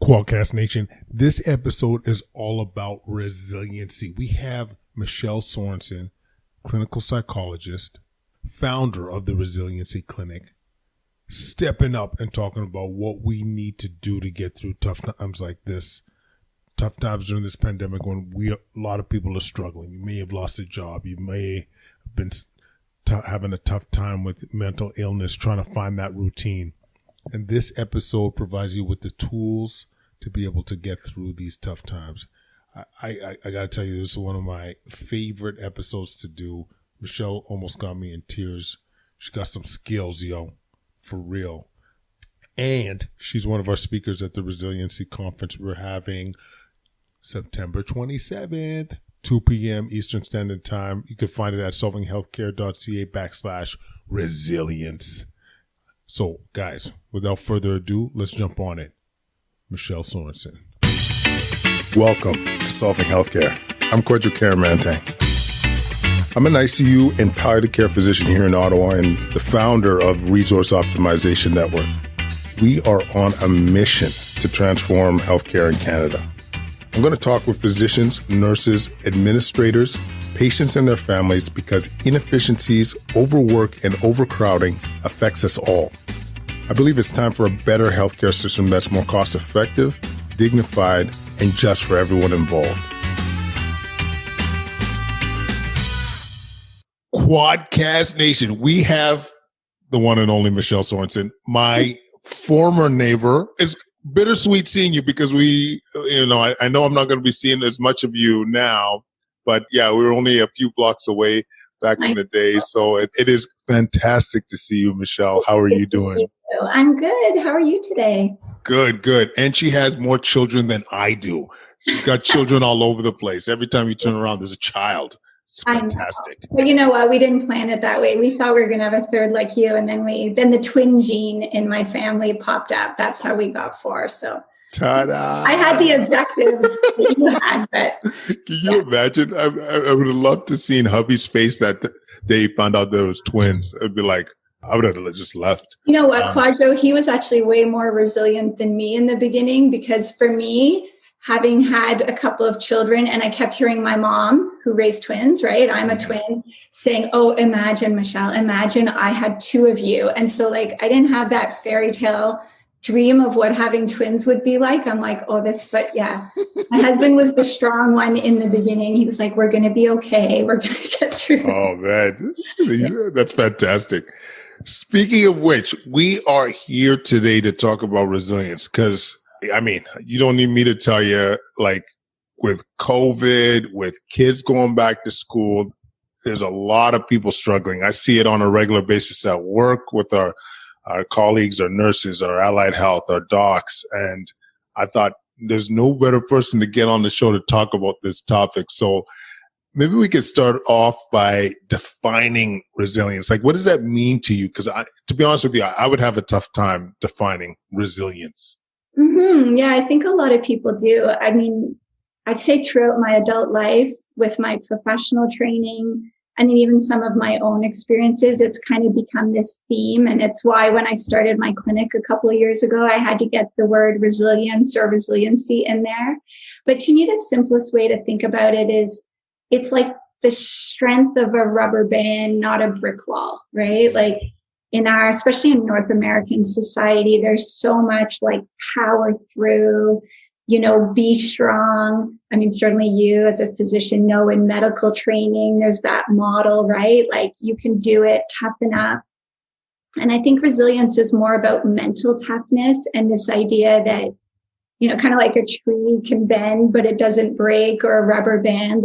Qualcast Nation, this episode is all about resiliency. We have Michelle Sorensen, clinical psychologist, founder of the Resiliency Clinic, stepping up and talking about what we need to do to get through tough times like this. Tough times during this pandemic when a lot of people are struggling. You may have lost a job. You may have been having a tough time with mental illness, trying to find that routine. And this episode provides you with the tools to be able to get through these tough times. I got to tell you, this is one of my favorite episodes to do. Michelle almost got me in tears. She got some skills, for real. And she's one of our speakers at the Resiliency Conference we're having September 27th, 2 p.m. Eastern Standard Time. You can find it at solvinghealthcare.ca/resilience. So, guys, without further ado, let's jump on it. Michelle Sorensen. Welcome to Solving Healthcare. I'm Cordial Caramante. I'm an ICU and palliative care physician here in Ottawa and the founder of Resource Optimization Network. We are on a mission to transform healthcare in Canada. I'm going to talk with physicians, nurses, administrators, patients and their families because inefficiencies, overwork, and overcrowding affects us all. I believe it's time for a better healthcare system that's more cost-effective, dignified, and just for everyone involved. Quadcast Nation, we have the one and only Michelle Sorensen, my former neighbor. It's bittersweet seeing you because I know I'm not going to be seeing as much of you now, but yeah, we were only a few blocks away back in the day. So it is fantastic to see you, Michelle. How are you doing? I'm good. How are you today? Good. And she has more children than I do. She's got children all over the place. Every time you turn around, there's a child. It's fantastic. But you know what? We didn't plan it that way. We thought we were going to have a third like you. And then the twin gene in my family popped up. That's how we got 4. So ta-da! I had the objective that you had, but can you imagine? I would have loved to seen hubby's face that day he found out there was twins. It'd be like, I would have just left. You know what, Quadro? He was actually way more resilient than me in the beginning because for me, having had a couple of children, and I kept hearing my mom, who raised twins, right? I'm a twin, saying, oh, imagine, Michelle, imagine I had 2 of you. And so I didn't have that fairy tale dream of what having twins would be like. I'm like, but yeah, my husband was the strong one in the beginning. He was like, we're going to be okay. We're going to get through. Oh, man, that's fantastic. Speaking of which, we are here today to talk about resilience because, you don't need me to tell you, with COVID, with kids going back to school, there's a lot of people struggling. I see it on a regular basis at work with our colleagues, our nurses, our allied health, our docs. And I thought there's no better person to get on the show to talk about this topic. So maybe we could start off by defining resilience. What does that mean to you? Because to be honest with you, I would have a tough time defining resilience. Mm-hmm. Yeah, I think a lot of people do. I'd say throughout my adult life with my professional training and then even some of my own experiences, it's kind of become this theme. And it's why when I started my clinic a couple of years ago, I had to get the word resilience or resiliency in there. But to me, the simplest way to think about it is it's like the strength of a rubber band, not a brick wall, right? Especially in North American society, there's so much power through, be strong. Certainly you as a physician know in medical training, there's that model, right? You can do it, toughen up. And I think resilience is more about mental toughness and this idea that, kind of like a tree can bend, but it doesn't break, or a rubber band,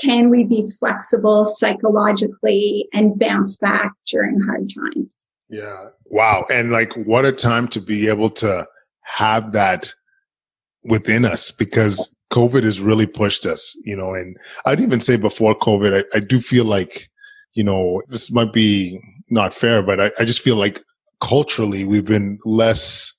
can we be flexible psychologically and bounce back during hard times? Yeah. Wow. And what a time to be able to have that within us because COVID has really pushed us, and I'd even say before COVID, I do feel this might be not fair, but I just feel culturally we've been less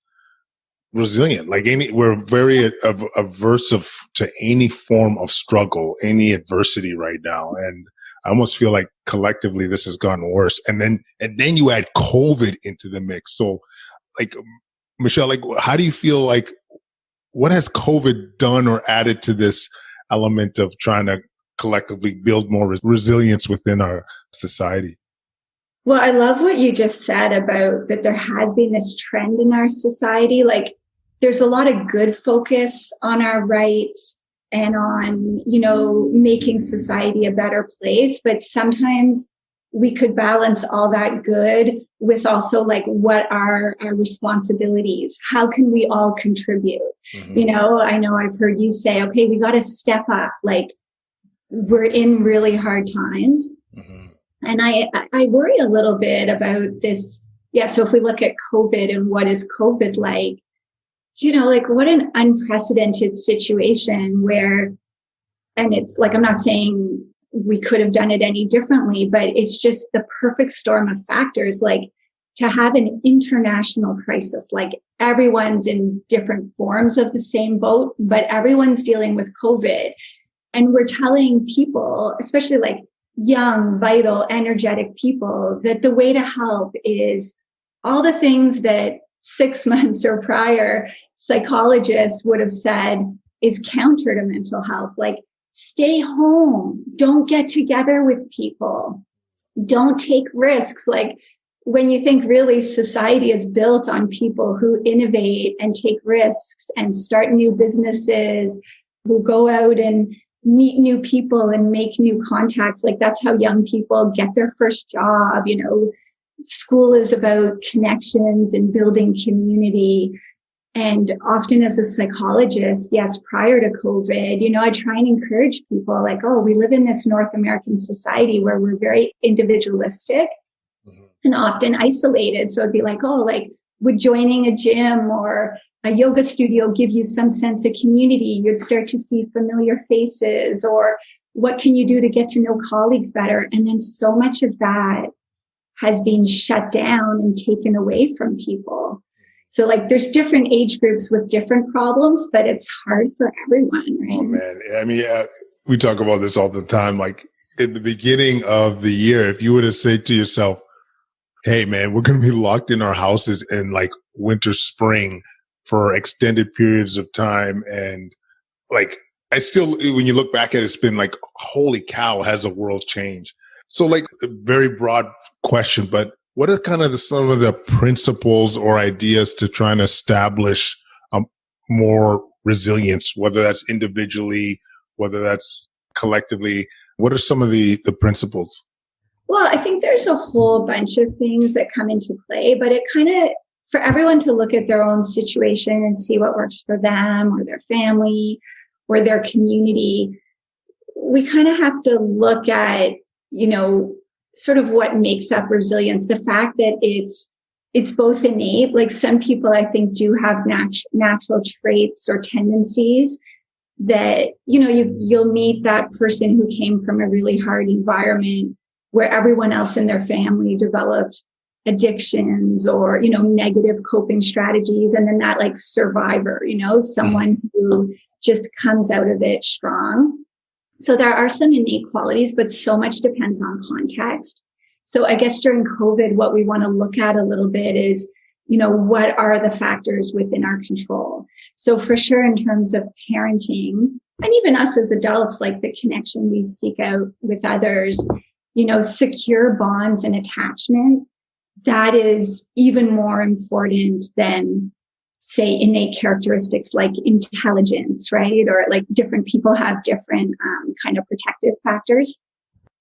resilient. We're very averse to any form of struggle, any adversity right now. And I almost feel like collectively this has gotten worse. And then you add COVID into the mix. So Michelle, how do you feel what has COVID done or added to this element of trying to collectively build more resilience within our society? Well, I love what you just said about that there has been this trend in our society. Like there's a lot of good focus on our rights and on, making society a better place. But sometimes we could balance all that good with also like, what are our responsibilities? How can we all contribute? I know I've heard you say, okay, we got to step up. Like we're in really hard times. And I worry a little bit about this. Yeah. So if we look at COVID and what is COVID like, like what an unprecedented situation where, and it's like, I'm not saying we could have done it any differently, but it's just the perfect storm of factors, like to have an international crisis, like everyone's in different forms of the same boat, but everyone's dealing with COVID. And we're telling people, especially like young, vital, energetic people, that the way to help is all the things that 6 months or prior psychologists would have said is counter to mental health, like stay home, don't get together with people, don't take risks. Like when you think really society is built on people who innovate and take risks and start new businesses, who go out and meet new people and make new contacts. Like that's how young people get their first job. School is about connections and building community. And often as a psychologist, yes, prior to COVID, I try and encourage people like, oh, we live in this North American society where we're very individualistic and often isolated. So it'd be like, oh, like would joining a gym or a yoga studio give you some sense of community? You'd start to see familiar faces, or what can you do to get to know colleagues better? And then so much of that has been shut down and taken away from people. So like there's different age groups with different problems, but it's hard for everyone, right? Oh man. I mean, we talk about this all the time. Like in the beginning of the year, if you were to say to yourself, hey man, we're going to be locked in our houses in like winter, spring for extended periods of time. And like, I still, when you look back at it, it's been like, holy cow, has the world changed? So like a very broad question, but what are kind of some of the principles or ideas to try and establish more resilience, whether that's individually, whether that's collectively? What are some of the principles? Well, I think there's a whole bunch of things that come into play, but it kind of, for everyone to look at their own situation and see what works for them or their family or their community, we kind of have to look at, sort of what makes up resilience. The fact that it's both innate, like some people I think do have natural traits or tendencies that, you'll meet that person who came from a really hard environment where everyone else in their family developed addictions or, negative coping strategies. And then that like survivor, someone who just comes out of it strong. So there are some innate qualities, but so much depends on context. So I guess during COVID, what we want to look at a little bit is, what are the factors within our control? So for sure, in terms of parenting and even us as adults, like the connection we seek out with others, secure bonds and attachment, that is even more important than, say, innate characteristics like intelligence, right? Or like different people have different kind of protective factors.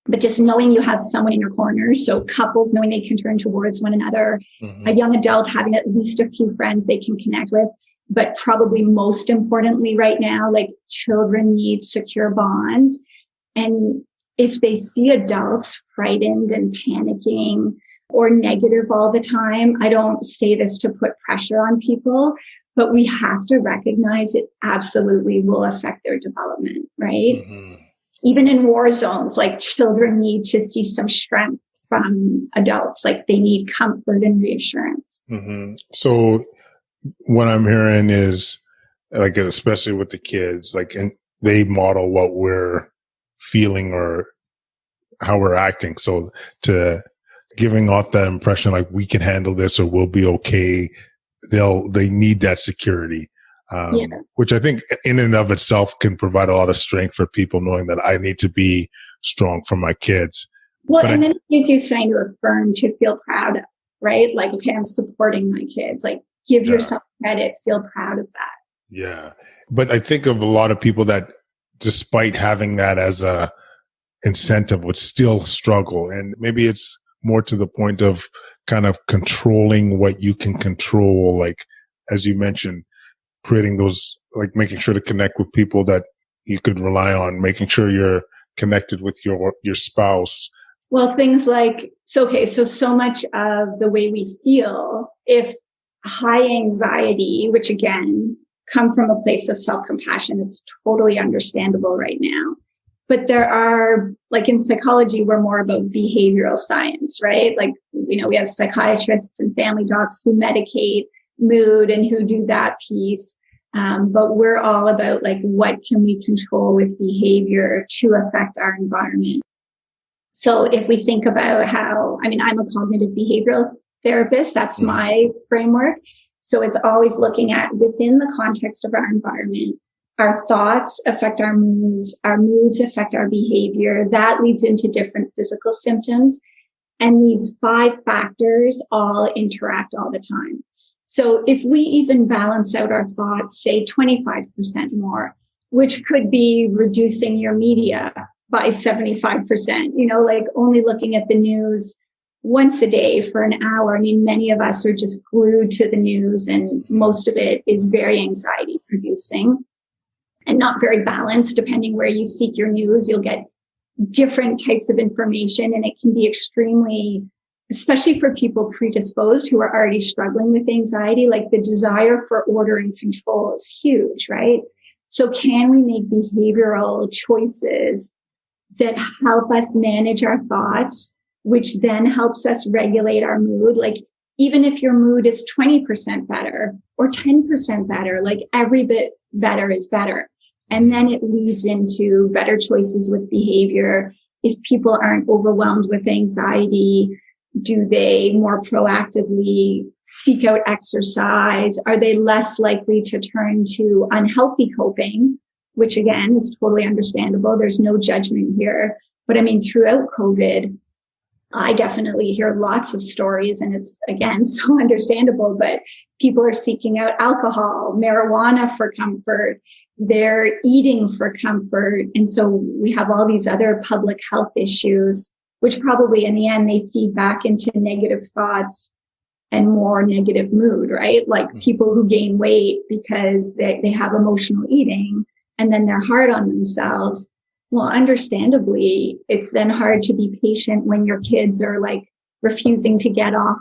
But just knowing you have someone in your corner, so couples knowing they can turn towards one another, a young adult having at least a few friends they can connect with, but probably most importantly right now, like children need secure bonds. And if they see adults frightened and panicking or negative all the time, I don't say this to put pressure on people, but we have to recognize it absolutely will affect their development, right? Even in war zones, like children need to see some strength from adults, like they need comfort and reassurance. So what I'm hearing is like, especially with the kids, like, and they model what we're feeling or how we're acting. So to giving off that impression, like we can handle this or we'll be okay. They need that security. which I think in and of itself can provide a lot of strength for people, knowing that I need to be strong for my kids. Well, and then it gives you something to affirm, to feel proud of, right? Like, okay, I'm supporting my kids. Like, give yourself credit, feel proud of that. Yeah. But I think of a lot of people that, despite having that as a incentive, would still struggle. And maybe it's more to the point of kind of controlling what you can control. Like, as you mentioned, creating those, like making sure to connect with people that you could rely on, making sure you're connected with your spouse. Well, things like, so much of the way we feel, if high anxiety, which again, come from a place of self-compassion, it's totally understandable right now. But there are, like in psychology, we're more about behavioral science, right? Like, we have psychiatrists and family docs who medicate mood and who do that piece. But we're all about, like, what can we control with behavior to affect our environment? So if we think about I'm a cognitive behavioral therapist, that's my framework. So it's always looking at, within the context of our environment, our thoughts affect our moods affect our behavior. That leads into different physical symptoms. And these 5 factors all interact all the time. So if we even balance out our thoughts, say 25% more, which could be reducing your media by 75%, like only looking at the news once a day for an hour. I mean, many of us are just glued to the news, and most of it is very anxiety producing and not very balanced. Depending where you seek your news, you'll get different types of information, and it can be extremely, especially for people predisposed who are already struggling with anxiety, like the desire for order and control is huge, right? So can we make behavioral choices that help us manage our thoughts, which then helps us regulate our mood? Like, even if your mood is 20% better or 10% better, like every bit better is better. And then it leads into better choices with behavior. If people aren't overwhelmed with anxiety, do they more proactively seek out exercise? Are they less likely to turn to unhealthy coping, which again is totally understandable. There's no judgment here. But I mean, throughout COVID, I definitely hear lots of stories, and it's, again, so understandable, but people are seeking out alcohol, marijuana for comfort. They're eating for comfort. And so we have all these other public health issues, which probably in the end, they feed back into negative thoughts and more negative mood, right? Like people who gain weight because they have emotional eating, and then they're hard on themselves. Well, understandably, it's then hard to be patient when your kids are like refusing to get off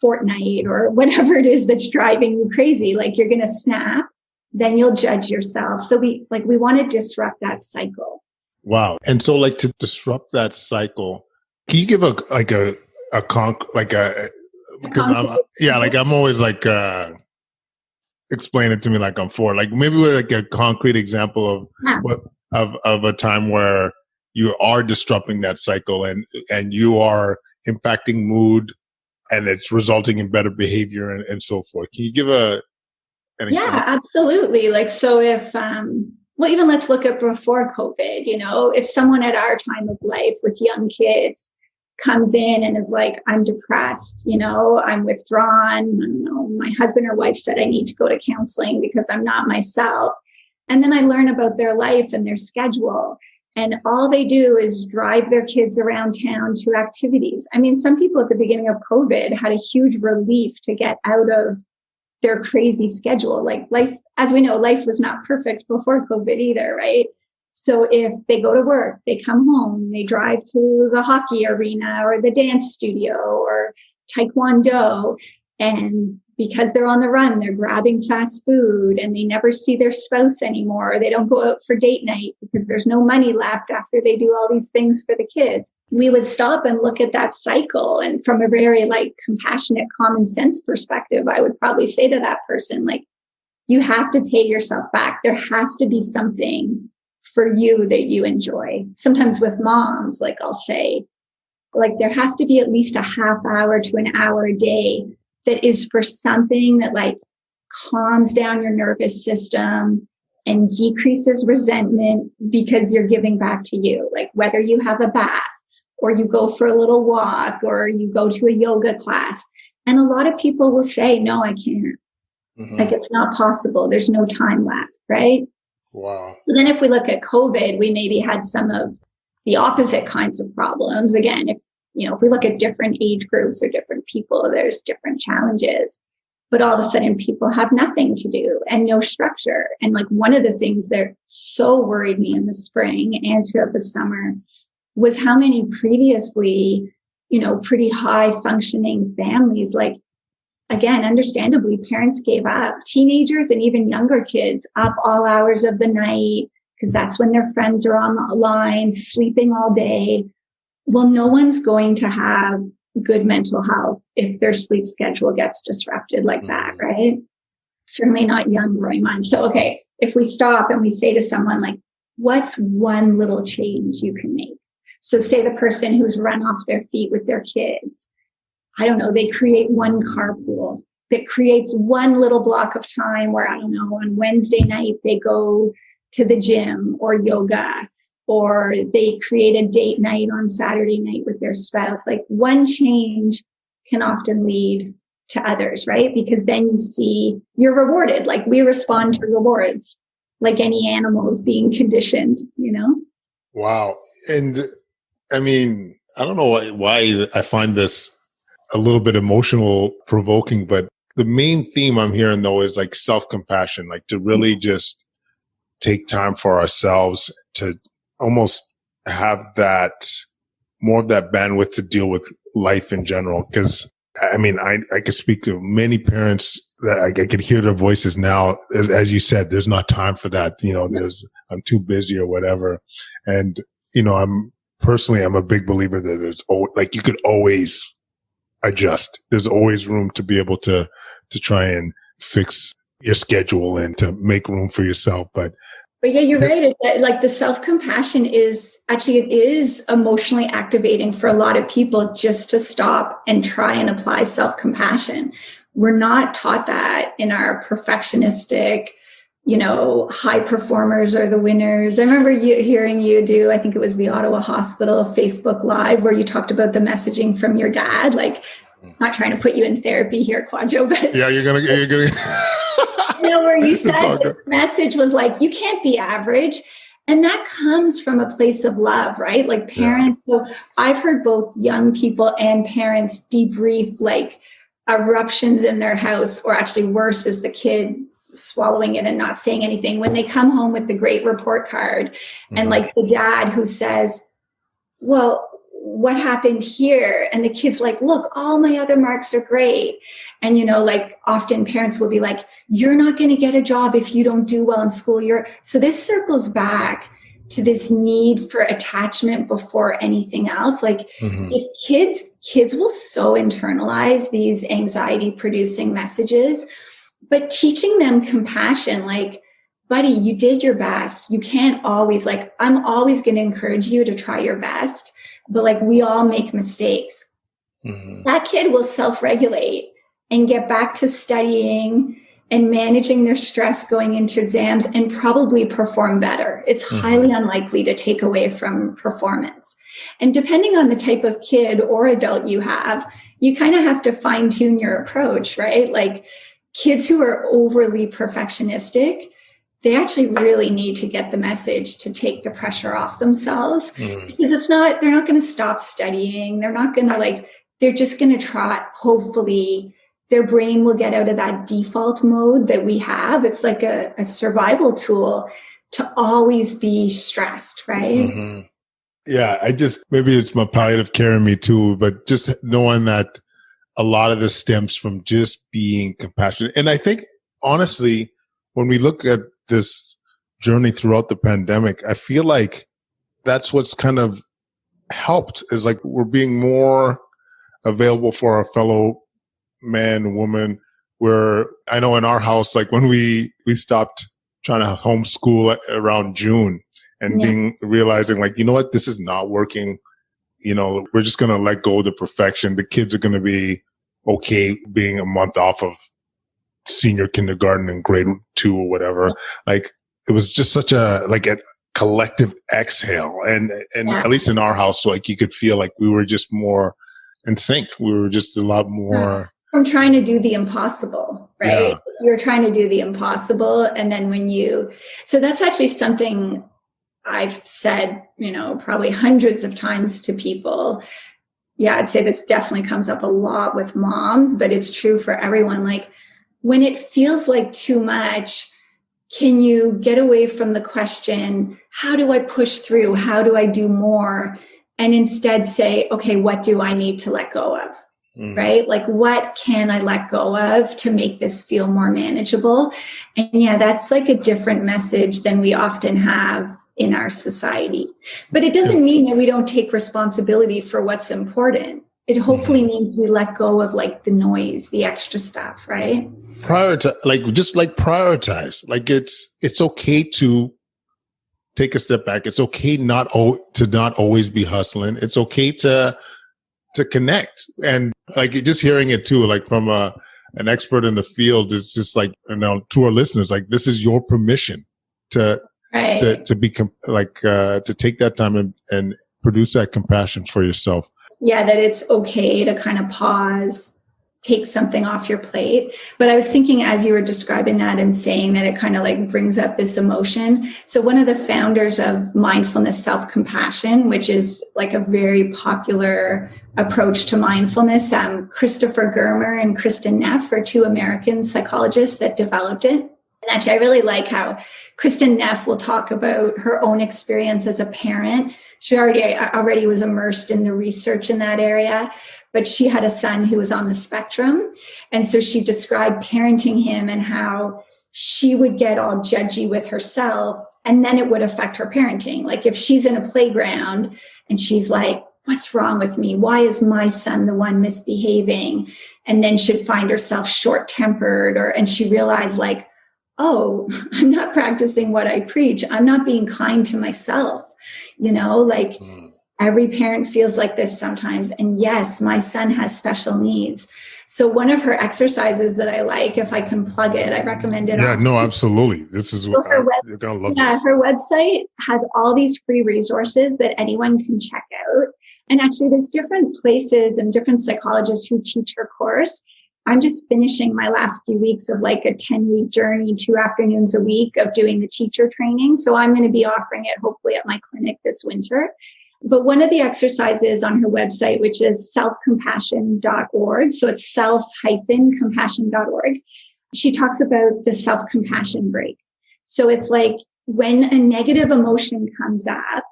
Fortnite or whatever it is that's driving you crazy. Like, you're going to snap, then you'll judge yourself. So we want to disrupt that cycle. Wow. And so, like, to disrupt that cycle, can you give I'm always like, explain it to me like I'm 4, like maybe with like a concrete example of a time where you are disrupting that cycle and you are impacting mood and it's resulting in better behavior and so forth. Can you give an example? Yeah, absolutely. Like, so if, even let's look at before COVID, if someone at our time of life with young kids comes in and is like, I'm depressed, I'm withdrawn, my husband or wife said I need to go to counseling because I'm not myself. And then I learn about their life and their schedule. And all they do is drive their kids around town to activities. I mean, some people at the beginning of COVID had a huge relief to get out of their crazy schedule. Like, life, as we know, life was not perfect before COVID either, right? So if they go to work, they come home, they drive to the hockey arena or the dance studio or taekwondo, and because they're on the run, they're grabbing fast food and they never see their spouse anymore. They don't go out for date night because there's no money left after they do all these things for the kids. We would stop and look at that cycle. And from a very compassionate, common sense perspective, I would probably say to that person, you have to pay yourself back. There has to be something for you that you enjoy. Sometimes with moms, I'll say, there has to be at least a half hour to an hour a day that is for something that calms down your nervous system and decreases resentment because you're giving back to you. Like whether you have a bath or you go for a little walk or you go to a yoga class. And a lot of people will say, no, I can't. Like it's not possible. There's no time left, right? Wow. But then if we look at COVID, we maybe had some of the opposite kinds of problems. Again, if we look at different age groups or different people, there's different challenges. But all of a sudden people have nothing to do and no structure. And like one of the things that so worried me in the spring and throughout the summer was how many previously, pretty high functioning families, like, again, understandably, parents gave up. Teenagers and even younger kids up all hours of the night because that's when their friends are online, sleeping all day. Well, no one's going to have good mental health if their sleep schedule gets disrupted like that, right? Certainly not young growing minds. So, okay, if we stop and we say to someone like, what's one little change you can make? So say the person who's run off their feet with their kids, I don't know, they create one carpool that creates one little block of time where, I don't know, on Wednesday night, they go to the gym or yoga, or they create a date night on Saturday night with their spouse. Like one change can often lead to others, right? Because then you see you're rewarded. Like we respond to rewards, like any animals being conditioned, Wow. And I mean, I don't know why I find this a little bit emotional provoking, but the main theme I'm hearing though is like self-compassion, like to really just take time for ourselves to almost have that more of that bandwidth to deal with life in general. Cause I mean, I could speak to many parents that I could hear their voices now. As you said, there's not time for that. I'm too busy or whatever. And, I'm a big believer that there's you could always adjust. There's always room to be able to try and fix your schedule and to make room for yourself. But yeah, you're right. Like the self-compassion is emotionally activating for a lot of people just to stop and try and apply self-compassion. We're not taught that in our perfectionistic, high performers are the winners. I remember hearing you do, I think it was the Ottawa Hospital Facebook Live, where you talked about the messaging from your dad. Like, not trying to put you in therapy here, Quadjo, but yeah, you're gonna. where you said the message was like, you can't be average. And that comes from a place of love, right? Like parents. Yeah. So I've heard both young people and parents debrief like eruptions in their house, or actually worse is the kid swallowing it and not saying anything when they come home with the great report card. And like the dad who says, well, what happened here? And the kid's like, look, all my other marks are great. And, like often parents will be like, you're not going to get a job if you don't do well in school. So this circles back to this need for attachment before anything else. Like if kids will so internalize these anxiety producing messages, but teaching them compassion, like, buddy, you did your best. You can't always, like, I'm always going to encourage you to try your best, but like we all make mistakes. That kid will self-regulate and get back to studying and managing their stress going into exams and probably perform better. It's highly unlikely to take away from performance. And depending on the type of kid or adult you have, you kind of have to fine tune your approach, right? Like kids who are overly perfectionistic, they actually really need to get the message to take the pressure off themselves because they're not going to stop studying. They're not going to they're just going to try, hopefully their brain will get out of that default mode that we have. It's like a survival tool to always be stressed, right? Yeah. Maybe it's my palliative care in me too, but just knowing that a lot of this stems from just being compassionate. And I think honestly, when we look at this journey throughout the pandemic, I feel like that's what's kind of helped is like we're being more available for our fellow man, woman, where I know in our house, like when we stopped trying to homeschool around June and realizing like, you know what, this is not working. We're just going to let go of the perfection. The kids are going to be okay being a month off of senior kindergarten and grade 2 or whatever. Like, it was just such a collective exhale. And at least in our house, like, you could feel like we were just more in sync. We were just a lot more. From trying to do the impossible, right? Yeah. You're trying to do the impossible. And then so that's actually something I've said, probably hundreds of times to people. Yeah, I'd say this definitely comes up a lot with moms, but it's true for everyone. Like, when it feels like too much, can you get away from the question, how do I push through? How do I do more? And instead say, okay, what do I need to let go of? Right? Like, what can I let go of to make this feel more manageable? And yeah, that's like a different message than we often have in our society. But it doesn't mean that we don't take responsibility for what's important. It hopefully means we let go of like the noise, the extra stuff, right? Prioritize, prioritize. Like, it's okay to take a step back. It's okay to not always be hustling. It's okay to connect. And like, just hearing it too, like from an expert in the field, is just like, to our listeners, like, this is your permission to be to take that time and produce that compassion for yourself. Yeah, that it's okay to kind of pause, take something off your plate. But I was thinking, as you were describing that and saying that, it kind of like brings up this emotion. So one of the founders of mindfulness self-compassion, which is like a very popular approach to mindfulness, Christopher Germer and Kristen Neff are two American psychologists that developed it. And actually, I really like how Kristen Neff will talk about her own experience as a parent. She already was immersed in the research in that area, but she had a son who was on the spectrum. And so she described parenting him and how she would get all judgy with herself, and then it would affect her parenting. Like, if she's in a playground and she's like, what's wrong with me? Why is my son the one misbehaving? And then she'd find herself short-tempered, and she realized, like, oh, I'm not practicing what I preach. I'm not being kind to myself. Every parent feels like this sometimes. And yes, my son has special needs. So one of her exercises that I like, if I can plug it, I recommend it. Yeah, no, absolutely. This is what you're going to love. Yeah, this. Her website has all these free resources that anyone can check out. And actually, there's different places and different psychologists who teach her course. I'm just finishing my last few weeks of like a 10-week journey, 2 afternoons a week of doing the teacher training. So I'm going to be offering it hopefully at my clinic this winter. But one of the exercises on her website, which is selfcompassion.org, so it's self-compassion.org, she talks about the self-compassion break. So it's like, when a negative emotion comes up,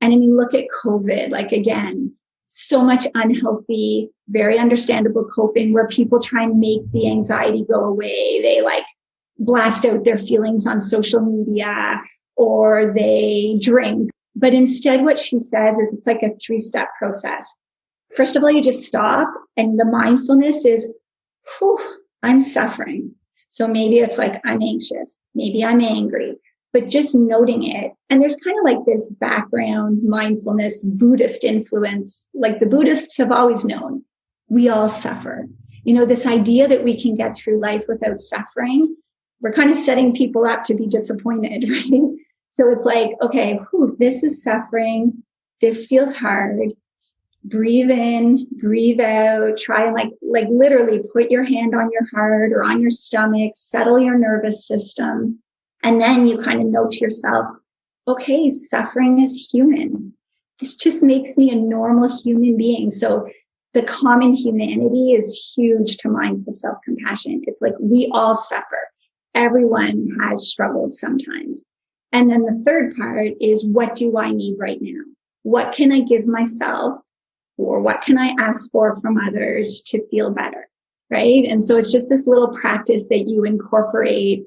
and I mean, look at COVID, like, again, so much unhealthy, very understandable coping where people try and make the anxiety go away. They like blast out their feelings on social media, or they drink. But instead, what she says is it's like a 3-step process. First of all, you just stop. And the mindfulness is, I'm suffering. So maybe it's like, I'm anxious. Maybe I'm angry. But just noting it. And there's kind of like this background mindfulness Buddhist influence. Like, the Buddhists have always known we all suffer. This idea that we can get through life without suffering, we're kind of setting people up to be disappointed, right? So it's like, okay, this is suffering. This feels hard. Breathe in, breathe out. Try and like literally put your hand on your heart or on your stomach, settle your nervous system. And then you kind of note to yourself, okay, suffering is human. This just makes me a normal human being. So the common humanity is huge to mindful self-compassion. It's like, we all suffer. Everyone has struggled sometimes. And then the third part is, what do I need right now? What can I give myself, or what can I ask for from others to feel better, right? And so it's just this little practice that you incorporate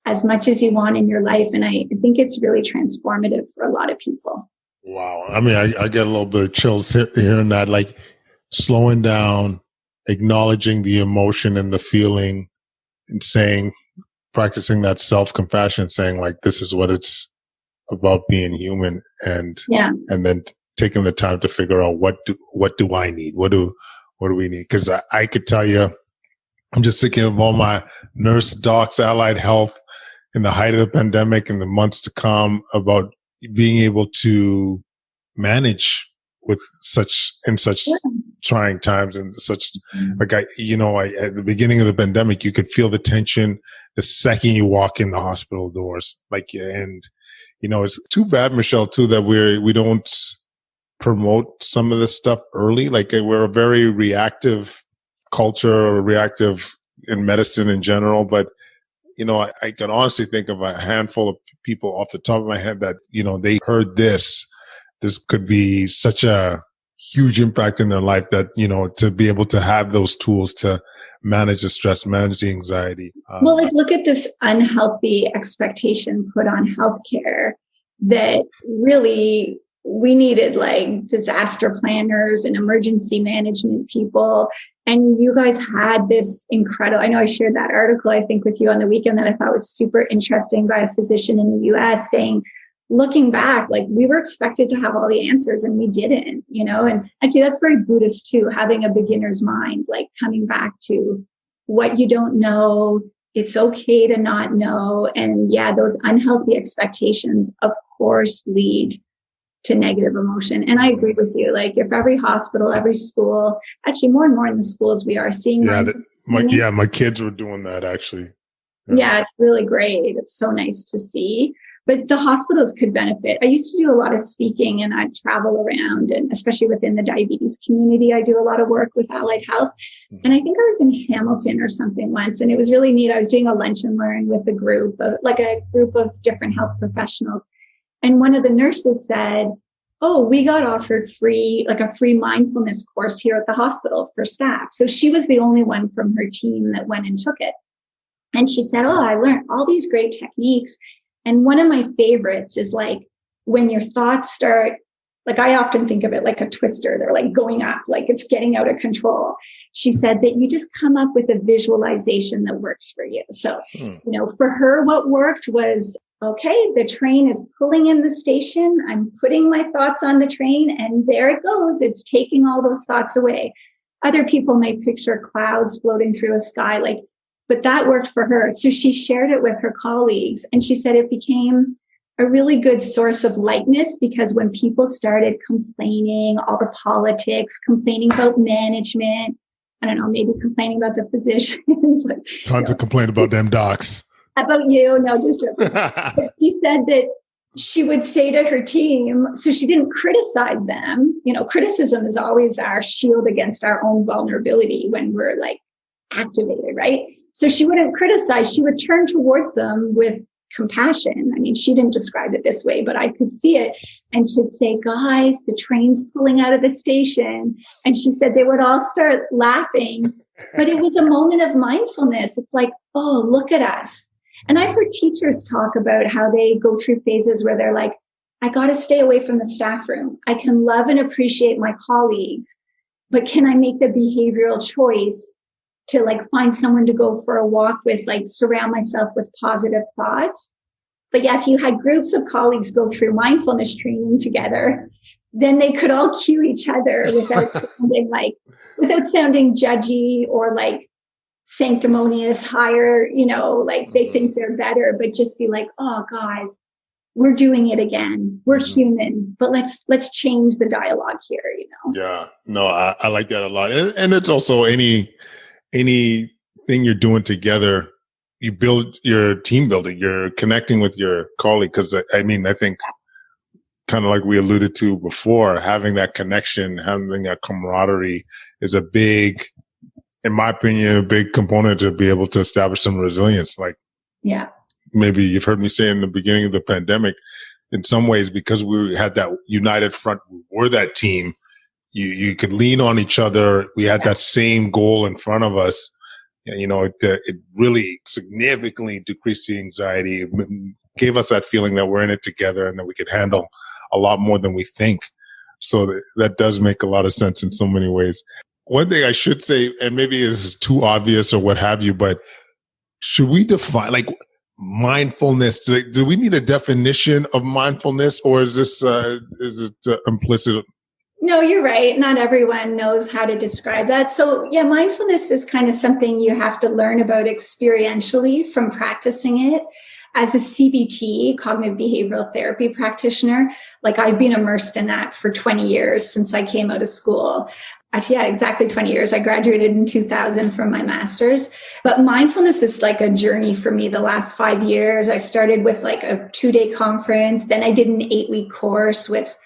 as much as you want in your life. And I think it's really transformative for a lot of people. Wow. I mean, I get a little bit of chills hearing that, like slowing down, acknowledging the emotion and the feeling, and practicing that self-compassion, saying like, this is what it's about, being human. And then taking the time to figure out what do I need? What do we need? Cause I could tell you, I'm just thinking of all my nurse docs, allied health in the height of the pandemic and the months to come, about being able to manage with such trying times and such, like at the beginning of the pandemic, you could feel the tension the second you walk in the hospital doors. And it's too bad, Michelle, too, that we don't promote some of this stuff early. Like, we're a very reactive culture, or reactive in medicine in general. But, I can honestly think of a handful of people off the top of my head that, they heard this could be such a huge impact in their life, that, to be able to have those tools to manage the stress, manage the anxiety. Well, look at this unhealthy expectation put on healthcare that really we needed disaster planners and emergency management people. And you guys had this incredible, I know I shared that article, I think, with you on the weekend that I thought was super interesting, by a physician in the US saying, looking back, we were expected to have all the answers and we didn't, and actually that's very Buddhist too, having a beginner's mind, coming back to what you don't know. It's okay to not know. And yeah, those unhealthy expectations, of course, lead to negative emotion. And I agree with you. If every hospital, every school, actually more and more in the schools, we are seeing. My kids were doing that actually. Yeah, it's really great. It's so nice to see. But the hospitals could benefit. I used to do a lot of speaking, and I'd travel around, and especially within the diabetes community, I do a lot of work with allied health. And I think I was in Hamilton or something once, and it was really neat. I was doing a lunch and learn with a group of different health professionals. And one of the nurses said, "Oh, we got offered a free mindfulness course here at the hospital for staff." So she was the only one from her team that went and took it. And she said, "Oh, I learned all these great techniques. And one of my favorites is when your thoughts start, I often think of it like a twister. They're going up, it's getting out of control." She said that you just come up with a visualization that works for you. So, for her, what worked was, okay, the train is pulling in the station. I'm putting my thoughts on the train, and there it goes. It's taking all those thoughts away. Other people may picture clouds floating through a sky, but that worked for her. So she shared it with her colleagues, and she said it became a really good source of lightness, because when people started complaining, all the politics, complaining about management, I don't know, maybe complaining about the physicians. Tons of complaint about them docs. About you, no, just but she said that she would say to her team, so she didn't criticize them. Criticism is always our shield against our own vulnerability when we're activated, right? So she wouldn't criticize, she would turn towards them with compassion. I mean, she didn't describe it this way, but I could see it. And she'd say, "Guys, the train's pulling out of the station." And she said they would all start laughing, but it was a moment of mindfulness. It's oh, look at us. And I've heard teachers talk about how they go through phases where they're I got to stay away from the staff room. I can love and appreciate my colleagues, but can I make the behavioral choice to find someone to go for a walk with, surround myself with positive thoughts? But yeah, if you had groups of colleagues go through mindfulness training together, then they could all cue each other without sounding judgy or sanctimonious, higher, they think they're better, but just be "Oh, guys, we're doing it again. We're human, but let's change the dialogue here." Yeah, no, I like that a lot. And it's also anything you're doing together, you build your team building, you're connecting with your colleague. Cause I think kind of like we alluded to before, having that connection, having that camaraderie is in my opinion, a big component to be able to establish some resilience. Yeah, maybe you've heard me say in the beginning of the pandemic, in some ways, because we had that united front, we're that team. You could lean on each other. We had that same goal in front of us. It really significantly decreased the anxiety. It gave us that feeling that we're in it together and that we could handle a lot more than we think. So that does make a lot of sense in so many ways. One thing I should say, and maybe this is too obvious or what have you, but should we define mindfulness? Do we need a definition of mindfulness, or is it implicit No, you're right. Not everyone knows how to describe that. So yeah, mindfulness is kind of something you have to learn about experientially from practicing it. As a CBT, cognitive behavioral therapy practitioner, like I've been immersed in that for 20 years since I came out of school. Actually, yeah, exactly 20 years. I graduated in 2000 from my master's. But mindfulness is like a journey for me the last 5 years. I started with like a 2-day conference. Then I did an 8-week course with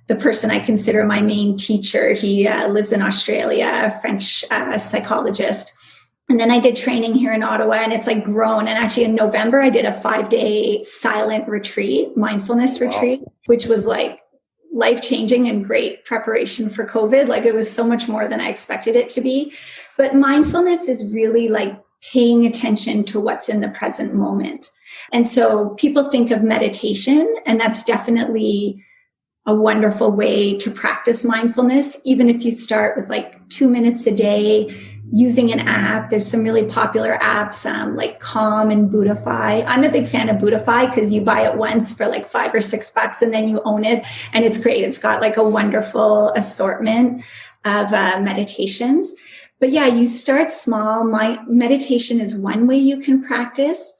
the person I consider my main teacher. He lives in Australia, a French psychologist. And then I did training here in Ottawa, and it's like grown. And actually in November, I did a 5-day silent retreat, mindfulness retreat, which was like life-changing and great preparation for COVID. Like it was so much more than I expected it to be. But mindfulness is really like paying attention to what's in the present moment. And so people think of meditation, and that's definitely a wonderful way to practice mindfulness. Even if you start with like 2 minutes a day, using an app. There's some really popular apps like Calm and Buddhify. I'm a big fan of Buddhify because you buy it once for like $5 or $6 and then you own it. And it's great. It's got like a wonderful assortment of meditations. But yeah, you start small. Meditation is one way you can practice,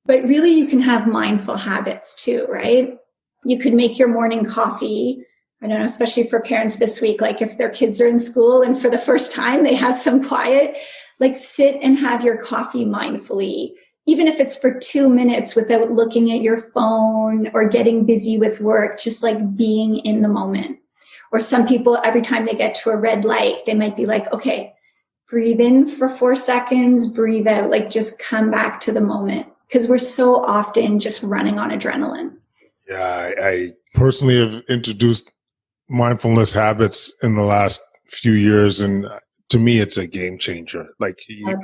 but really you can have mindful habits too, right? You could make your morning coffee. I don't know, especially for parents this week, like if their kids are in school and for the first time they have some quiet, like sit and have your coffee mindfully, even if it's for 2 minutes without looking at your phone or getting busy with work, just like being in the moment. Or some people, every time they get to a red light, they might be like, okay, breathe in for 4 seconds, breathe out, like just come back to the moment. Because we're so often just running on adrenaline. Yeah, I personally have introduced mindfulness habits in the last few years, and to me it's a game changer. Like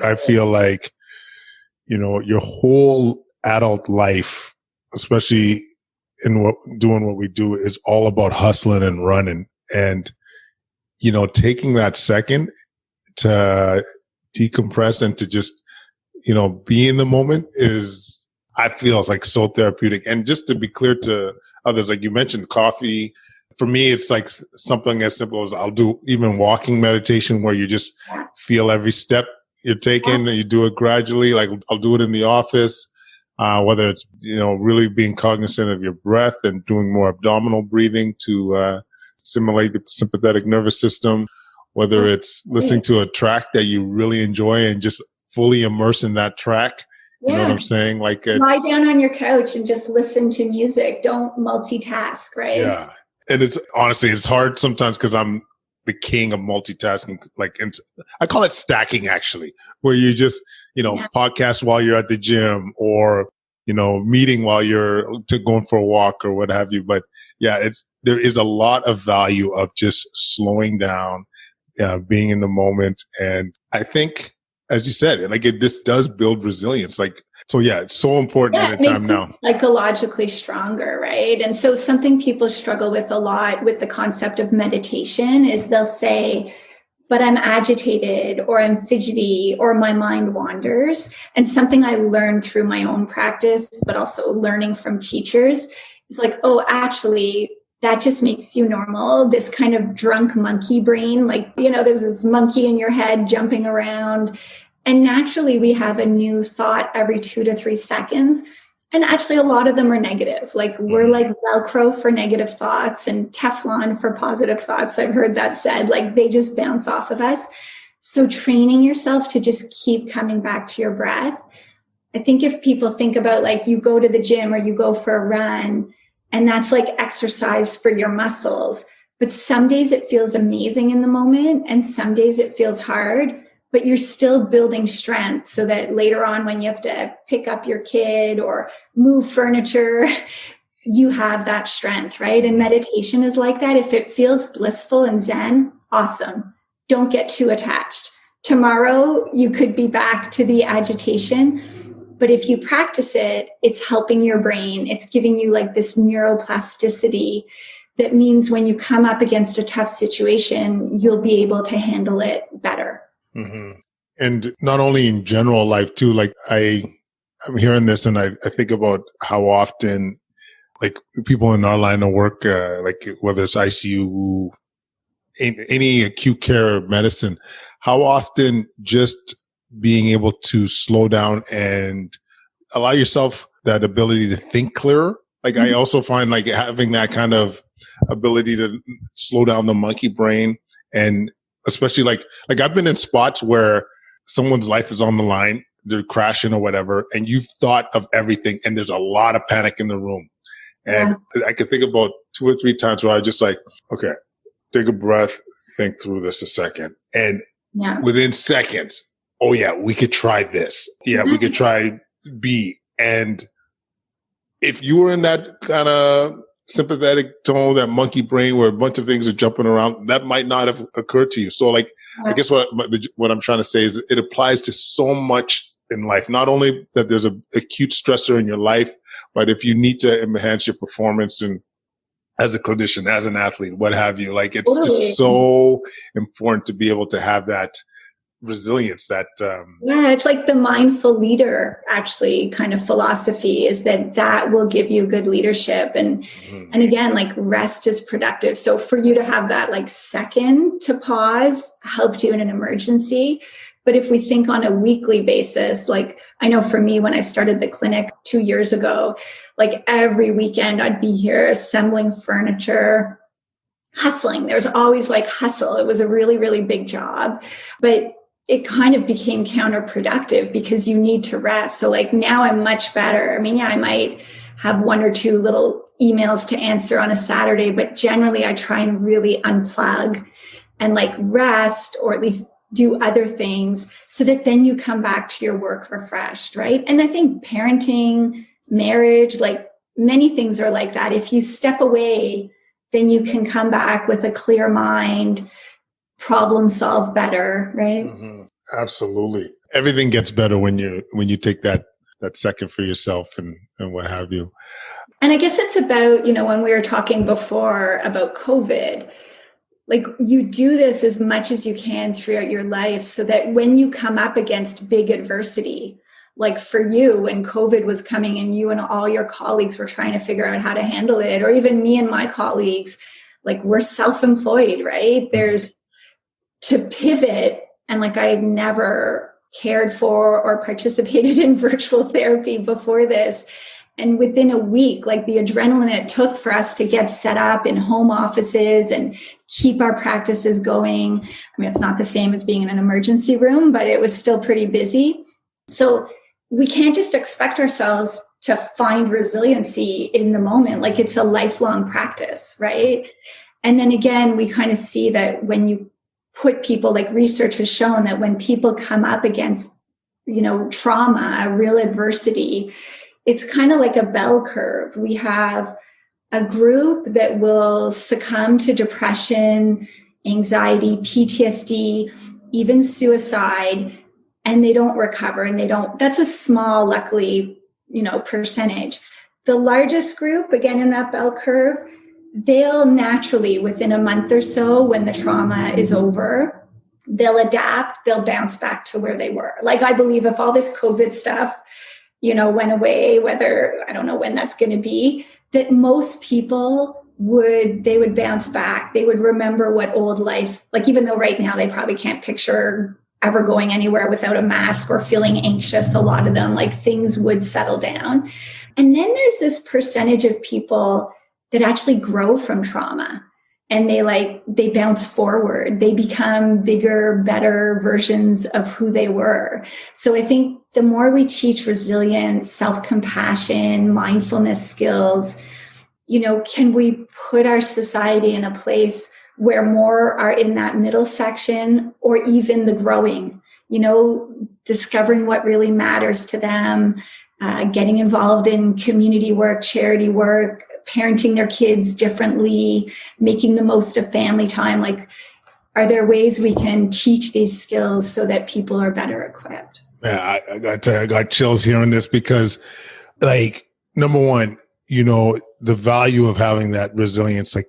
I feel like, your whole adult life, especially in doing what we do, is all about hustling and running, and taking that second to decompress and to just be in the moment is, I feel, like so therapeutic. And just to be clear to others, like you mentioned coffee, for me, it's like something as simple as I'll do even walking meditation where you just feel every step you're taking and you do it gradually. Like I'll do it in the office, whether it's, really being cognizant of your breath and doing more abdominal breathing to stimulate the sympathetic nervous system, whether it's listening to a track that you really enjoy and just fully immerse in that track. You know what I'm saying? Like lie down on your couch and just listen to music. Don't multitask, right? Yeah. And it's honestly, it's hard sometimes because I'm the king of multitasking. Like, I call it stacking actually, where you just, podcast while you're at the gym or, meeting while you're going for a walk or what have you. But yeah, there is a lot of value of just slowing down, being in the moment. And I think, as you said, like this does build resilience. Like, so yeah, it's so important at a time now. Psychologically stronger, right? And so something people struggle with a lot with the concept of meditation is they'll say, but I'm agitated or I'm fidgety or my mind wanders. And something I learned through my own practice, but also learning from teachers is like, oh, actually, that just makes you normal. This kind of drunk monkey brain, like, there's this monkey in your head jumping around. And naturally, we have a new thought every 2 to 3 seconds. And actually, a lot of them are negative. Like we're like Velcro for negative thoughts and Teflon for positive thoughts. I've heard that said, like they just bounce off of us. So training yourself to just keep coming back to your breath. I think if people think about like you go to the gym or you go for a run, and that's like exercise for your muscles. But some days it feels amazing in the moment and some days it feels hard, but you're still building strength so that later on when you have to pick up your kid or move furniture, you have that strength, right? And meditation is like that. If it feels blissful and zen, awesome. Don't get too attached. Tomorrow you could be back to the agitation. But if you practice it, it's helping your brain. It's giving you like this neuroplasticity that means when you come up against a tough situation, you'll be able to handle it better. Mm-hmm. And not only in general life too, like I'm hearing this and I think about how often like people in our line of work, like whether it's ICU any acute care medicine, how often just being able to slow down and allow yourself that ability to think clearer. Like I also find like having that kind of ability to slow down the monkey brain, and especially like I've been in spots where someone's life is on the line, they're crashing or whatever, and you've thought of everything and there's a lot of panic in the room. And I could think about 2 or 3 times where I just like, okay, take a breath, think through this a second. And within seconds, oh yeah, we could try this. Yeah, we could try B. And if you were in that kind of sympathetic tone, that monkey brain where a bunch of things are jumping around, that might not have occurred to you. So like, I guess what I'm trying to say is it applies to so much in life. Not only that there's an acute stressor in your life, but if you need to enhance your performance and as a clinician, as an athlete, what have you, like it's just so important to be able to have that resilience, that it's like the mindful leader actually kind of philosophy is that will give you good leadership. And and again, like rest is productive. So for you to have that like second to pause helped you in an emergency. But if we think on a weekly basis, like I know for me, when I started the clinic 2 years ago, like every weekend I'd be here assembling furniture, hustling. There was always like hustle. It was a really, really big job, but it kind of became counterproductive because you need to rest. So like now I'm much better. I mean, I might have 1 or 2 little emails to answer on a Saturday, but generally I try and really unplug and like rest, or at least do other things so that then you come back to your work refreshed, right? And I think parenting, marriage, like many things are like that. If you step away, then you can come back with a clear mind, problem solve better, right? Absolutely. Everything gets better when you take that second for yourself and what have you. And I guess it's about, when we were talking before about COVID, like you do this as much as you can throughout your life so that when you come up against big adversity, like for you when COVID was coming and you and all your colleagues were trying to figure out how to handle it, or even me and my colleagues, like we're self-employed, right? There's to pivot. And like I've never cared for or participated in virtual therapy before this. And within a week, like the adrenaline it took for us to get set up in home offices and keep our practices going. I mean, it's not the same as being in an emergency room, but it was still pretty busy. So we can't just expect ourselves to find resiliency in the moment. Like it's a lifelong practice, right? And then again, we kind of see that when you put people, like research has shown that when people come up against, trauma, real adversity, it's kind of like a bell curve. We have a group that will succumb to depression, anxiety, PTSD, even suicide, and they don't recover that's a small, luckily, percentage. The largest group, again, in that bell curve, they'll naturally, within a month or so, when the trauma is over, they'll adapt, they'll bounce back to where they were. Like I believe if all this COVID stuff, went away, whether, I don't know when that's going to be, that most people would bounce back. They would remember what old life, like even though right now they probably can't picture ever going anywhere without a mask or feeling anxious, a lot of them, like things would settle down. And then there's this percentage of people that actually grow from trauma and they bounce forward. They become bigger, better versions of who they were. So I think the more we teach resilience, self-compassion, mindfulness skills, can we put our society in a place where more are in that middle section, or even the growing, discovering what really matters to them, getting involved in community work, charity work, parenting their kids differently, making the most of family time. Like, are there ways we can teach these skills so that people are better equipped? Yeah, I got chills hearing this because, like, number one, the value of having that resilience, like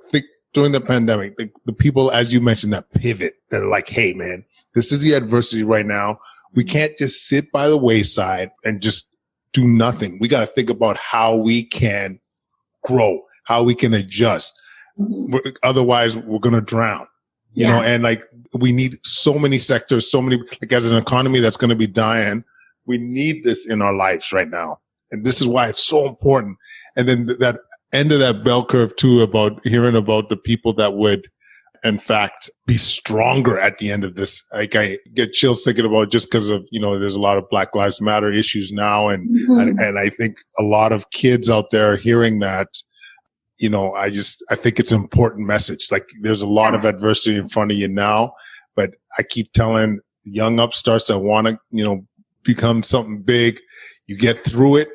during the pandemic, the people, as you mentioned, that pivot, that are like, hey, man, this is the adversity right now. We can't just sit by the wayside and just do nothing. We got to think about how we can grow, how we can adjust. Otherwise, we're going to drown. you know, and like we need so many sectors, so many, like as an economy that's going to be dying, we need this in our lives right now. And this is why it's so important. And then that end of that bell curve too, about hearing about the people that would, in fact, be stronger at the end of this. Like I get chills thinking about it just because of, you know, there's a lot of Black Lives Matter issues now. And I think a lot of kids out there hearing that, you know, I think it's an important message. Like there's a lot of adversity in front of you now, but I keep telling young upstarts that want to, you know, become something big, you get through it.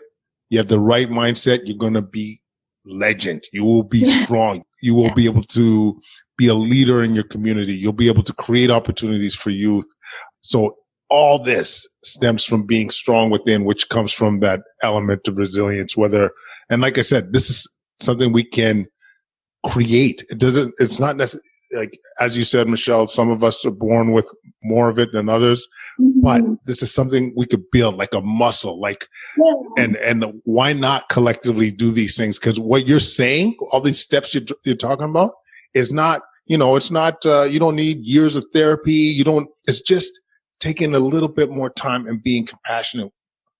You have the right mindset. You're going to be legend. You will be strong. You will be able to be a leader in your community. You'll be able to create opportunities for youth. So all this stems from being strong within, which comes from that element of resilience, and like I said, this is something we can create. It's not necessarily like, as you said, Michelle, some of us are born with more of it than others, but this is something we could build like a muscle, and why not collectively do these things? Because what you're saying, all these steps you're talking about is not, you know, it's not, you don't need years of therapy. It's just taking a little bit more time and being compassionate.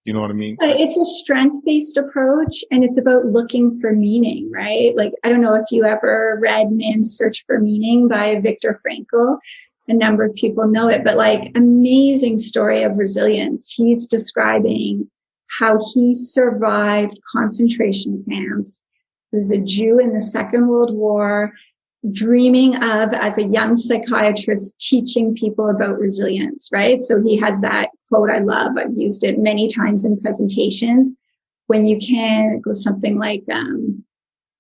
You know what I mean? It's a strength-based approach, and it's about looking for meaning, right? Like, I don't know if you ever read Man's Search for Meaning by Viktor Frankl. A number of people know it, but like, amazing story of resilience. He's describing how he survived concentration camps. He was a Jew in the Second World War, dreaming of, as a young psychiatrist, teaching people about resilience, right? So he has that quote I love. I've used it many times in presentations. When you can, it goes something like,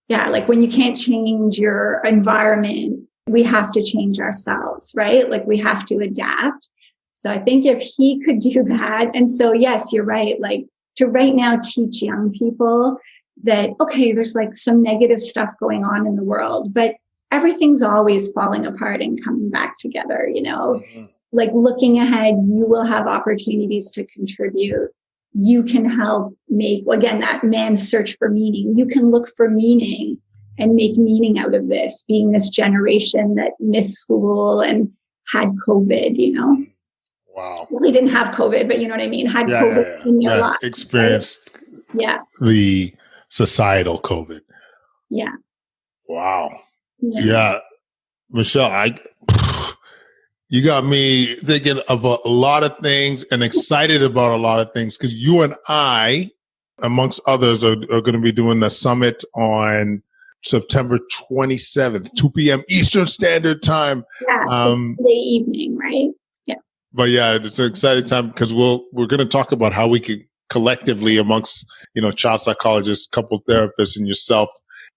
like when you can't change your environment, we have to change ourselves, right? Like we have to adapt. So I think if he could do that, and so yes, you're right, like to right now teach young people that, okay, there's like some negative stuff going on in the world, but everything's always falling apart and coming back together, you know, like looking ahead, you will have opportunities to contribute. You can help make, again, that man's search for meaning. You can look for meaning and make meaning out of this, being this generation that missed school and had COVID, you know. Wow. Well, they didn't have COVID, but you know what I mean? Had COVID in their lives. Experienced right? the societal COVID. Yeah. Wow. Yeah. Michelle, you got me thinking of a lot of things and excited about a lot of things, because you and I, amongst others, are going to be doing the summit on September 27th, 2 p.m. Eastern Standard Time. Yeah, Sunday evening, right? Yeah. But yeah, it's an exciting time because we're going to talk about how we can collectively, amongst, you know, child psychologists, couple therapists, and yourself,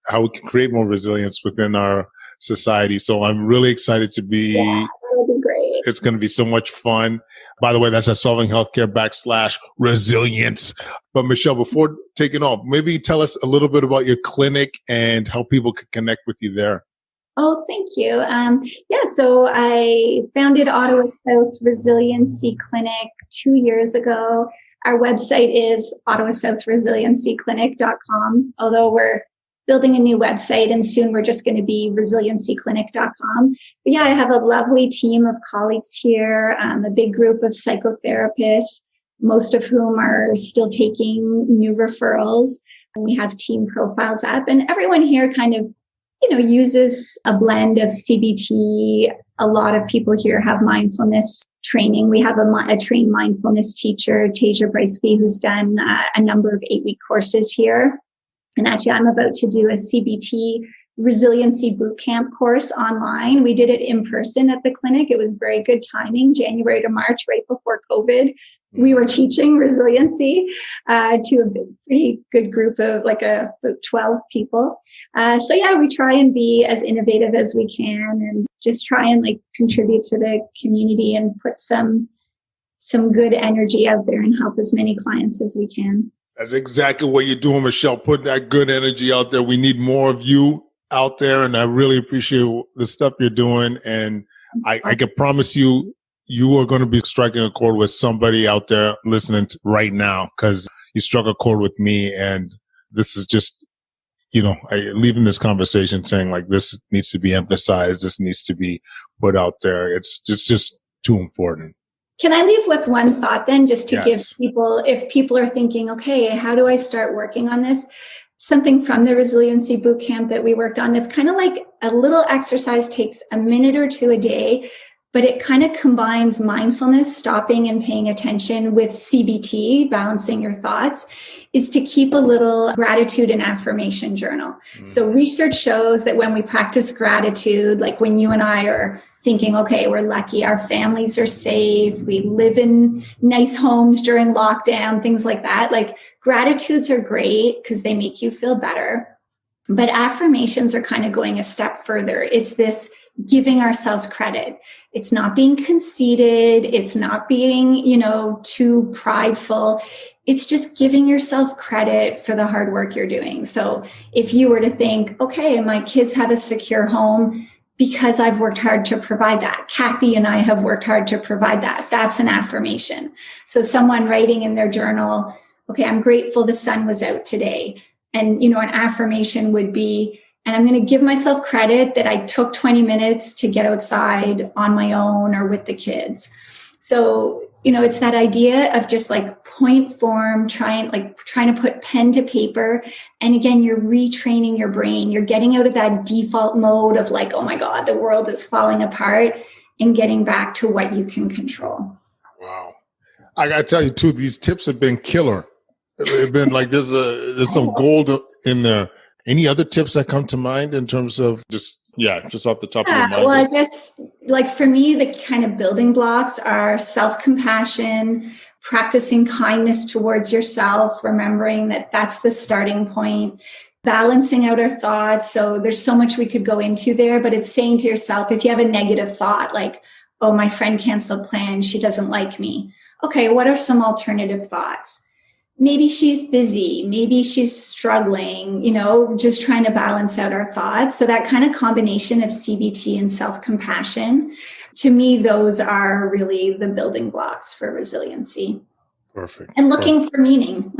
how we can create more resilience within our society. So I'm really excited to be. Yeah, that'll be great. It's going to be so much fun. By the way, that's at solvinghealthcare.com/resilience. But Michelle, before taking off, maybe tell us a little bit about your clinic and how people can connect with you there. Oh, thank you. So I founded Ottawa South Resiliency Clinic 2 years ago. Our website is ottawasouthresiliencyclinic.com, although we're building a new website, and soon we're just going to be resiliencyclinic.com. But yeah, I have a lovely team of colleagues here, a big group of psychotherapists, most of whom are still taking new referrals. And we have team profiles up, and everyone here kind of, you know, uses a blend of CBT. A lot of people here have mindfulness training. We have a trained mindfulness teacher, Tasia Breisky, who's done a number of 8-week courses here. And actually, I'm about to do a CBT resiliency bootcamp course online. We did it in person at the clinic. It was very good timing, January to March, right before COVID. We were teaching resiliency to a pretty good group of 12 people. So yeah, we try and be as innovative as we can and just try and contribute to the community and put some good energy out there and help as many clients as we can. That's exactly what you're doing, Michelle, putting that good energy out there. We need more of you out there, and I really appreciate the stuff you're doing. And I can promise you, you are going to be striking a chord with somebody out there listening right now, because you struck a chord with me, and this is just leaving this conversation saying like, this needs to be emphasized. This needs to be put out there. It's just too important. Can I leave with one thought then, just to Yes. give people, if people are thinking, okay, how do I start working on this? Something from the resiliency boot camp that we worked on, that's kind of like a little exercise, takes a minute or two a day, but it kind of combines mindfulness, stopping and paying attention, with CBT, balancing your thoughts, is to keep a little gratitude and affirmation journal. So research shows that when we practice gratitude, like when you and I are thinking, okay, we're lucky, our families are safe, we live in nice homes during lockdown, things like that. Like, gratitudes are great because they make you feel better. But affirmations are kind of going a step further. It's this giving ourselves credit. It's not being conceited. It's not being, too prideful. It's just giving yourself credit for the hard work you're doing. So if you were to think, okay, my kids have a secure home because I've worked hard to provide that. Kathy and I have worked hard to provide that. That's an affirmation. So someone writing in their journal, okay, I'm grateful the sun was out today. And, an affirmation would be, and I'm going to give myself credit that I took 20 minutes to get outside on my own or with the kids. So, it's that idea of just like point form, trying to put pen to paper. And again, you're retraining your brain. You're getting out of that default mode of like, oh my God, the world is falling apart, and getting back to what you can control. Wow. I got to tell you too, these tips have been killer. They've been like, there's some gold in there. Any other tips that come to mind in terms of just off the top of your mind? Well, I guess like for me, the kind of building blocks are self-compassion, practicing kindness towards yourself, remembering that that's the starting point, balancing out our thoughts. So there's so much we could go into there, but it's saying to yourself, if you have a negative thought, like, oh, my friend canceled plans, she doesn't like me. Okay, what are some alternative thoughts? Maybe she's busy, maybe she's struggling, just trying to balance out our thoughts. So that kind of combination of CBT and self-compassion, to me, those are really the building blocks for resiliency. Perfect. And looking for meaning,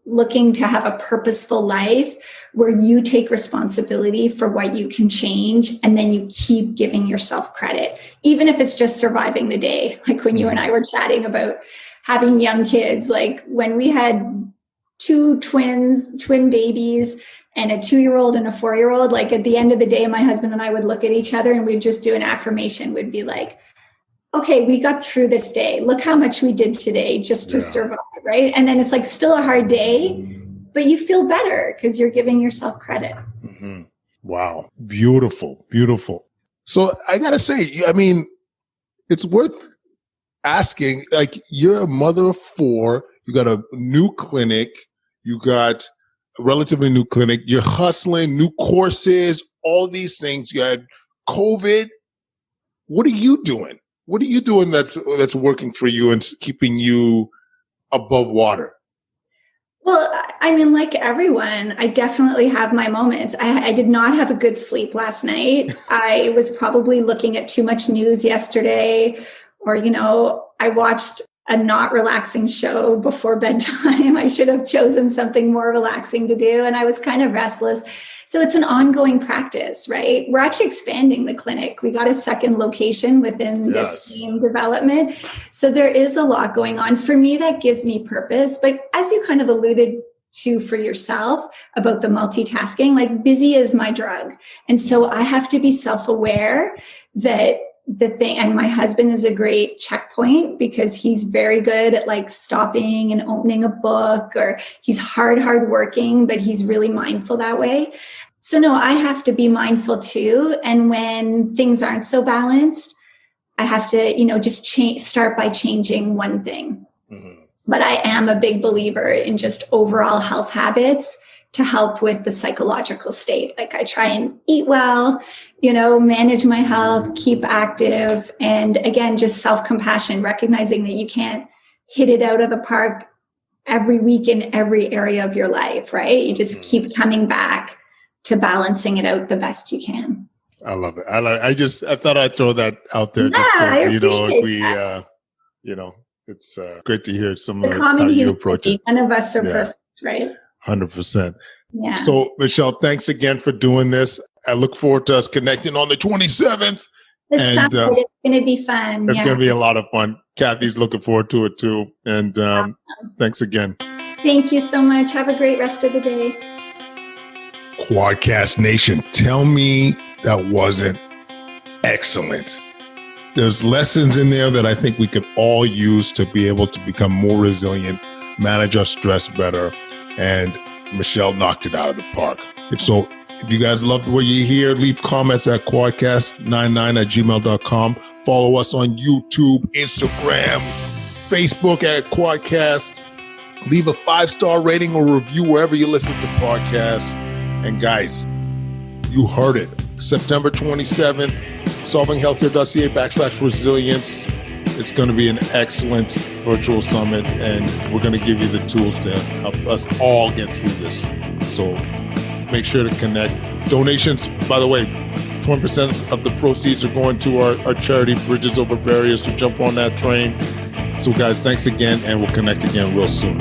looking to have a purposeful life where you take responsibility for what you can change, and then you keep giving yourself credit, even if it's just surviving the day. Like when you and I were chatting about having young kids, like when we had two twin babies and a 2-year-old and a 4-year-old, like at the end of the day, my husband and I would look at each other and we'd just do an affirmation. We'd be like, okay, we got through this day. Look how much we did today just to survive, right? And then it's like still a hard day, but you feel better because you're giving yourself credit. Mm-hmm. Wow. Beautiful, beautiful. So I got to say, I mean, it's worth asking, like, you're a mother of 4, you got a new clinic, you got a relatively new clinic, you're hustling, new courses, all these things. You had COVID. What are you doing? What are you doing that's working for you and keeping you above water? Well, I mean, like everyone, I definitely have my moments. I did not have a good sleep last night. I was probably looking at too much news yesterday, or, I watched a not relaxing show before bedtime. I should have chosen something more relaxing to do. And I was kind of restless. So it's an ongoing practice, right? We're actually expanding the clinic. We got a second location within this same development. So there is a lot going on. For me, that gives me purpose. But as you kind of alluded to for yourself about the multitasking, like busy is my drug. And so I have to be self-aware that the thing, and my husband is a great checkpoint because he's very good at like stopping and opening a book, or he's hard working, but he's really mindful that way. So no, I have to be mindful too. And when things aren't so balanced, I have to, just start by changing one thing. Mm-hmm. But I am a big believer in just overall health habits to help with the psychological state. Like I try and eat well, manage my health, keep active. And again, just self-compassion, recognizing that you can't hit it out of the park every week in every area of your life, right? You just keep coming back to balancing it out the best you can. I love it. I thought I'd throw that out there. It's great to hear some of how you approach it. None of us are perfect, right? 100%. Yeah. So, Michelle, thanks again for doing this. I look forward to us connecting on the 27th. This sounds like it's going to be fun. It's going to be a lot of fun. Kathy's looking forward to it too. And Awesome. Thanks again. Thank you so much. Have a great rest of the day. Quadcast Nation, tell me that wasn't excellent. There's lessons in there that I think we could all use to be able to become more resilient, manage our stress better, and Michelle knocked it out of the park. And so if you guys loved what you hear, leave comments at quadcast99@gmail.com. Follow us on YouTube, Instagram, Facebook at Quadcast. Leave a 5-star rating or review wherever you listen to podcasts. And guys, you heard it. September 27th, solvinghealthcare.ca/resilience. It's going to be an excellent virtual summit, and we're going to give you the tools to help us all get through this. So make sure to connect. Donations, by the way, 20% of the proceeds are going to our charity, Bridges Over Barriers, so jump on that train. So guys, thanks again, and we'll connect again real soon.